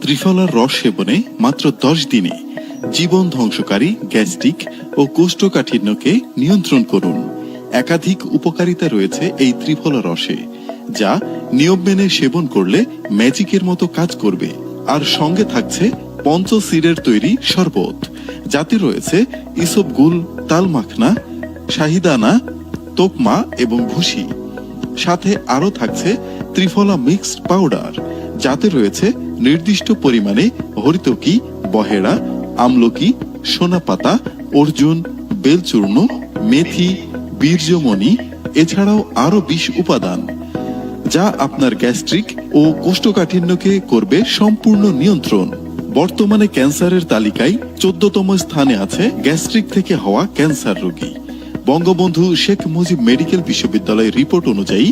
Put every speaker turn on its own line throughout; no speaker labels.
ত্রিফলার রস সেবনে মাত্র 10 দিনে জীবন ধ্বংসকারী গ্যাস্ট্রিক ও কোষ্ঠকাঠিন্যকে নিয়ন্ত্রণ করুন। একাধিক উপকারিতা রয়েছে এই ত্রিফলা রসে, যা নিয়ম মেনে সেবন করলে ম্যাজিকের মতো কাজ করবে। আর সঙ্গে থাকছে পঞ্চসিরের তৈরি শরবত, যাতে রয়েছে ইসবগুল, তালমাখনা, শাহিদানা, তোকমা এবং ভুসি। সাথে আরো থাকছে ত্রিফলা মিক্সড পাউডার, যাতে রয়েছে নির্দিষ্ট পরিমাণে হরিতকি, বহেড়া, আমলকি, সোনাপাতা, অর্জুন, বেলচূর্ণ, মেথি, বীর্যমণি, এছাড়াও আরো 20 উপাদান, যা আপনার গ্যাস্ট্রিক ও কোষ্ঠকাঠিন্যকে করবে সম্পূর্ণ নিয়ন্ত্রণ। বর্তমানে ক্যান্সারের তালিকায় 14তম স্থানে আছে গ্যাস্ট্রিক থেকে হওয়া ক্যান্সার রোগী। বঙ্গবন্ধু শেখ মুজিব মেডিকেল বিশ্ববিদ্যালয়ের রিপোর্ট অনুযায়ী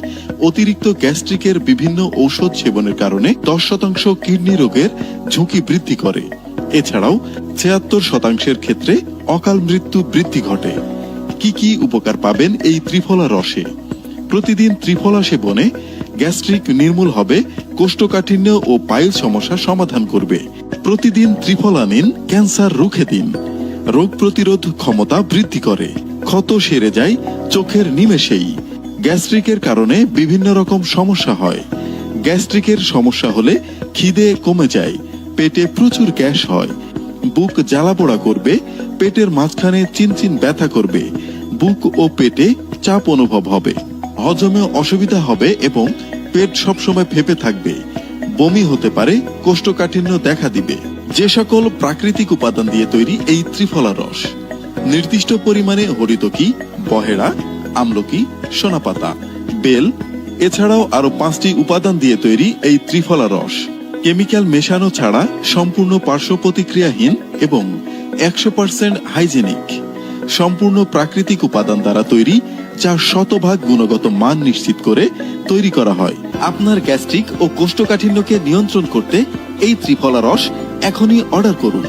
অতিরিক্ত গ্যাস্ট্রিকের বিভিন্ন ঔষধ সেবনের কারণে 10% কিডনি রোগের ঝুঁকি বৃদ্ধি করে। এছাড়াও 76% ক্ষেত্রে অকাল মৃত্যু বৃদ্ধি ঘটে। কি কি উপকার পাবেন এই ত্রিফলা রসে? প্রতিদিন ত্রিফলা সেবনে গ্যাস্ট্রিক নির্মূল হবে, কোষ্ঠকাঠিন্য ও পাইল সমস্যা সমাধান করবে। প্রতিদিন ত্রিফলা নিন, ক্যান্সার রুখে দিন। রোগ প্রতিরোধ ক্ষমতা বৃদ্ধি করে, ক্ষত সেরে যায় চোখের নিমেষেই। গ্যাস্ট্রিকের কারণে বিভিন্ন রকম সমস্যা হয়। গ্যাস্ট্রিকের সমস্যা হলে খিদে কমে যায়, পেটে প্রচুর গ্যাস হয়, বুক জ্বালাপোড়া করবে, পেটের মাঝখানে চিনচিন ব্যথা করবে, বুক ও পেটে চাপ অনুভব হবে, হজমে অসুবিধা হবে এবং পেট সবসময় ফেপে থাকবে, বমি হতে পারে, কোষ্ঠকাঠিন্য দেখা দিবে। যে সকল প্রাকৃতিক উপাদান দিয়ে তৈরি এই ত্রিফলা রস, নির্দিষ্ট পরিমাণে হরিতকি, বহেড়া, আমলকি, সোনাপাতা, বেল, এছাড়াও আরো 5টি উপাদান দিয়ে তৈরি এই ত্রিফলা রস কেমিক্যাল মেশানো ছাড়া সম্পূর্ণ পার্শ্ব প্রতিক্রিয়াহীন এবং 100% হাইজেনিক। সম্পূর্ণ প্রাকৃতিক উপাদান দ্বারা তৈরি, যা শতভাগ গুণগত মান নিশ্চিত করে তৈরি করা হয়। আপনার গ্যাস্ট্রিক ও কোষ্ঠকাঠিন্যকে নিয়ন্ত্রণ করতে এই ত্রিফলা রস এখনই অর্ডার করুন।